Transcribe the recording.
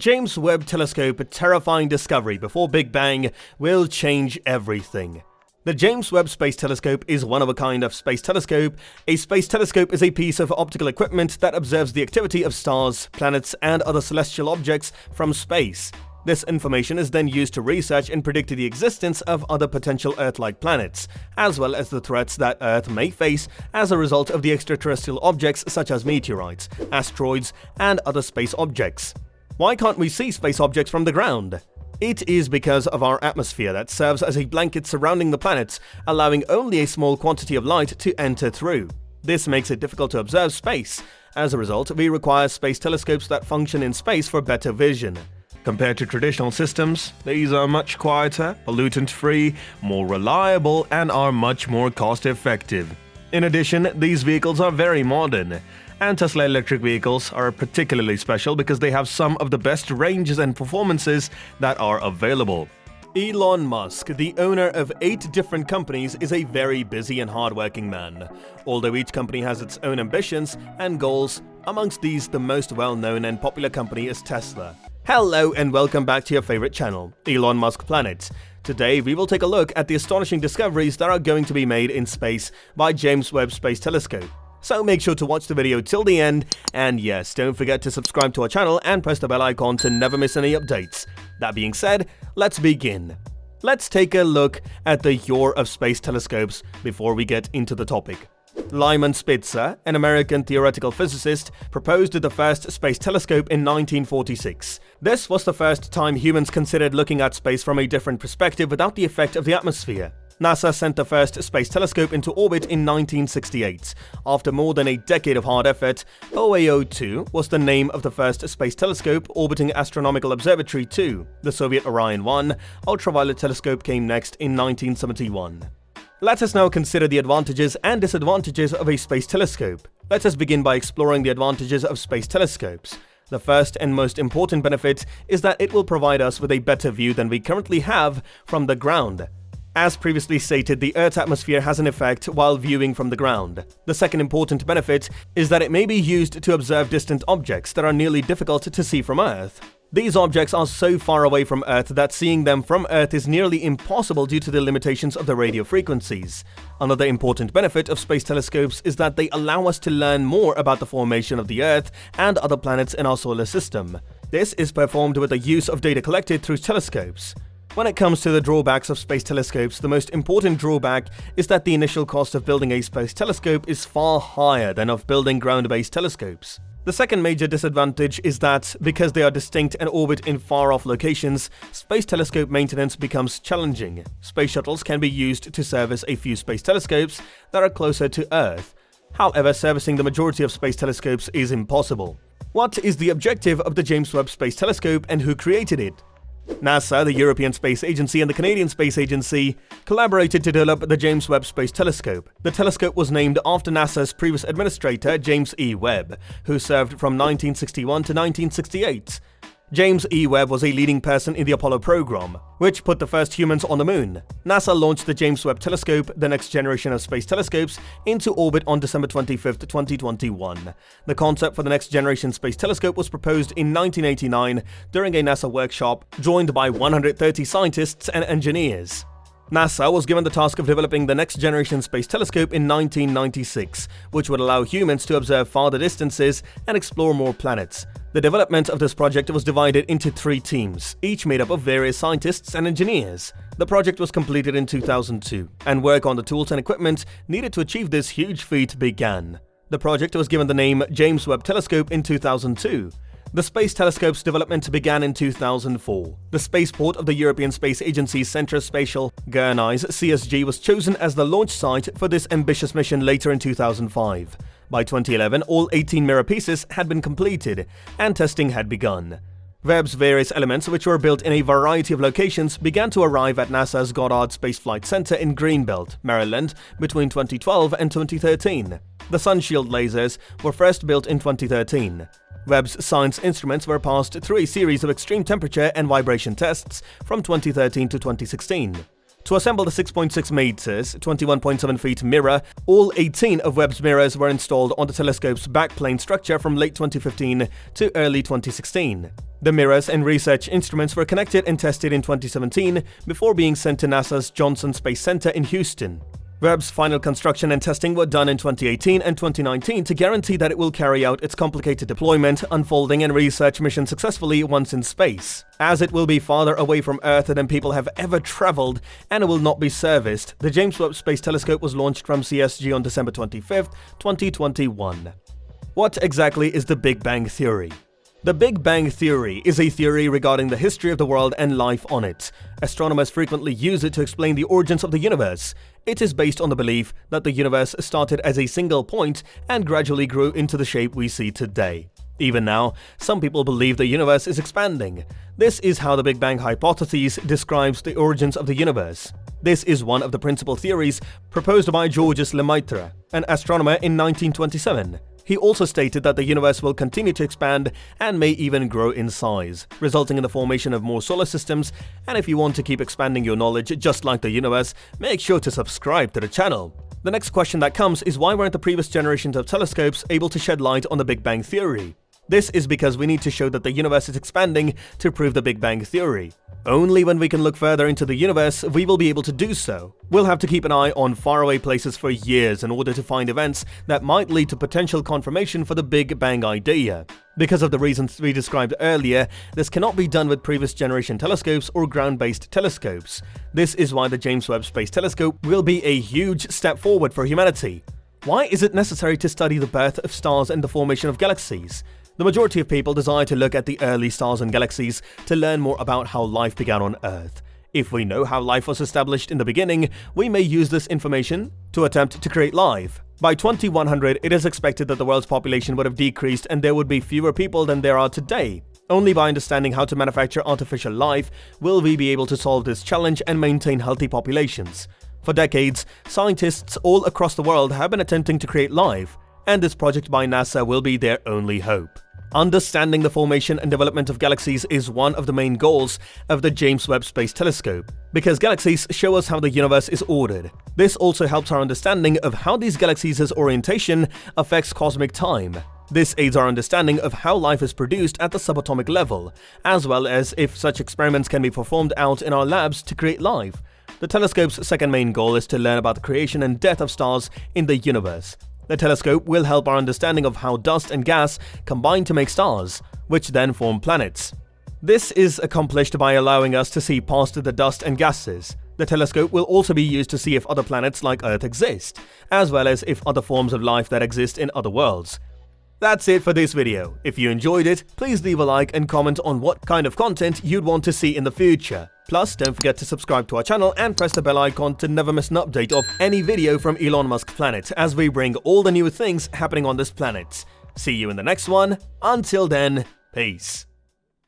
James Webb Telescope, a terrifying discovery before Big Bang, will change everything. The James Webb Space Telescope is one of a kind of space telescope. A space telescope is a piece of optical equipment that observes the activity of stars, planets, and other celestial objects from space. This information is then used to research and predict the existence of other potential Earth-like planets, as well as the threats that Earth may face as a result of the extraterrestrial objects such as meteorites, asteroids, and other space objects. Why can't we see space objects from the ground? It is because of our atmosphere that serves as a blanket surrounding the planets, allowing only a small quantity of light to enter through. This makes it difficult to observe space. As a result, we require space telescopes that function in space for better vision. Compared to traditional systems, these are much quieter, pollutant-free, more reliable, and are much more cost-effective. In addition, these vehicles are very modern. And Tesla electric vehicles are particularly special because they have some of the best ranges and performances that are available. Elon Musk, the owner of 8 different companies, is a very busy and hardworking man. Although each company has its own ambitions and goals, amongst these the most well-known and popular company is Tesla. Hello and welcome back to your favorite channel, Elon Musk Planet. Today we will take a look at the astonishing discoveries that are going to be made in space by James Webb Space Telescope. So make sure to watch the video till the end, and yes, don't forget to subscribe to our channel and press the bell icon to never miss any updates. That being said, let's begin. Let's take a look at the year of space telescopes before we get into the topic. Lyman Spitzer, an American theoretical physicist, proposed the first space telescope in 1946. This was the first time humans considered looking at space from a different perspective without the effect of the atmosphere. NASA sent the first space telescope into orbit in 1968. After more than a decade of hard effort, OAO-2 was the name of the first space telescope orbiting Astronomical Observatory 2. The Soviet Orion 1 ultraviolet telescope came next in 1971. Let us now consider the advantages and disadvantages of a space telescope. Let us begin by exploring the advantages of space telescopes. The first and most important benefit is that it will provide us with a better view than we currently have from the ground. As previously stated, the Earth's atmosphere has an effect while viewing from the ground. The second important benefit is that it may be used to observe distant objects that are nearly difficult to see from Earth. These objects are so far away from Earth that seeing them from Earth is nearly impossible due to the limitations of the radio frequencies. Another important benefit of space telescopes is that they allow us to learn more about the formation of the Earth and other planets in our solar system. This is performed with the use of data collected through telescopes. When it comes to the drawbacks of space telescopes, the most important drawback is that the initial cost of building a space telescope is far higher than of building ground-based telescopes. The second major disadvantage is that, because they are distinct and orbit in far-off locations, space telescope maintenance becomes challenging. Space shuttles can be used to service a few space telescopes that are closer to Earth. However, servicing the majority of space telescopes is impossible. What is the objective of the James Webb Space Telescope and who created it? NASA, the European Space Agency, and the Canadian Space Agency collaborated to develop the James Webb Space Telescope. The telescope was named after NASA's previous administrator, James E. Webb, who served from 1961 to 1968. James E. Webb was a leading person in the Apollo program, which put the first humans on the moon. NASA launched the James Webb Telescope, the next generation of space telescopes, into orbit on December 25, 2021. The concept for the next generation space telescope was proposed in 1989 during a NASA workshop joined by 130 scientists and engineers. NASA was given the task of developing the next generation space telescope in 1996, which would allow humans to observe farther distances and explore more planets. The development of this project was divided into 3 teams, each made up of various scientists and engineers. The project was completed in 2002, and work on the tools and equipment needed to achieve this huge feat began. The project was given the name James Webb Telescope in 2002. The space telescope's development began in 2004. The spaceport of the European Space Agency's Centre Spatial Guernsey (CSG) was chosen as the launch site for this ambitious mission later in 2005. By 2011, all 18 mirror pieces had been completed, and testing had begun. Webb's various elements, which were built in a variety of locations, began to arrive at NASA's Goddard Space Flight Center in Greenbelt, Maryland, between 2012 and 2013. The sunshield lasers were first built in 2013. Webb's science instruments were passed through a series of extreme temperature and vibration tests from 2013 to 2016. To assemble the 6.6 meters, 21.7 feet mirror, all 18 of Webb's mirrors were installed on the telescope's backplane structure from late 2015 to early 2016. The mirrors and research instruments were connected and tested in 2017 before being sent to NASA's Johnson Space Center in Houston. Webb's final construction and testing were done in 2018 and 2019 to guarantee that it will carry out its complicated deployment, unfolding, and research mission successfully once in space. As it will be farther away from Earth than people have ever traveled and it will not be serviced, the James Webb Space Telescope was launched from CSG on December 25, 2021. What exactly is the Big Bang Theory? The Big Bang Theory is a theory regarding the history of the world and life on it. Astronomers frequently use it to explain the origins of the universe. It is based on the belief that the universe started as a single point and gradually grew into the shape we see today. Even now, some people believe the universe is expanding. This is how the Big Bang hypothesis describes the origins of the universe. This is one of the principal theories proposed by Georges Lemaitre, an astronomer in 1927. He also stated that the universe will continue to expand and may even grow in size, resulting in the formation of more solar systems. And if you want to keep expanding your knowledge just like the universe, make sure to subscribe to the channel. The next question that comes is, why weren't the previous generations of telescopes able to shed light on the Big Bang Theory? This is because we need to show that the universe is expanding to prove the Big Bang Theory. Only when we can look further into the universe, we will be able to do so. We'll have to keep an eye on faraway places for years in order to find events that might lead to potential confirmation for the Big Bang idea. Because of the reasons we described earlier, this cannot be done with previous generation telescopes or ground-based telescopes. This is why the James Webb Space Telescope will be a huge step forward for humanity. Why is it necessary to study the birth of stars and the formation of galaxies? The majority of people desire to look at the early stars and galaxies to learn more about how life began on Earth. If we know how life was established in the beginning, we may use this information to attempt to create life. By 2100, it is expected that the world's population would have decreased and there would be fewer people than there are today. Only by understanding how to manufacture artificial life will we be able to solve this challenge and maintain healthy populations. For decades, scientists all across the world have been attempting to create life, and this project by NASA will be their only hope. Understanding the formation and development of galaxies is one of the main goals of the James Webb Space Telescope, because galaxies show us how the universe is ordered. This also helps our understanding of how these galaxies' orientation affects cosmic time. This aids our understanding of how life is produced at the subatomic level, as well as if such experiments can be performed out in our labs to create life. The telescope's second main goal is to learn about the creation and death of stars in the universe. The telescope will help our understanding of how dust and gas combine to make stars, which then form planets. This is accomplished by allowing us to see past the dust and gases. The telescope will also be used to see if other planets like Earth exist, as well as if other forms of life that exist in other worlds. That's it for this video. If you enjoyed it, please leave a like and comment on what kind of content you'd want to see in the future. Plus, don't forget to subscribe to our channel and press the bell icon to never miss an update of any video from Elon Musk Planet as we bring all the new things happening on this planet. See you in the next one. Until then, peace.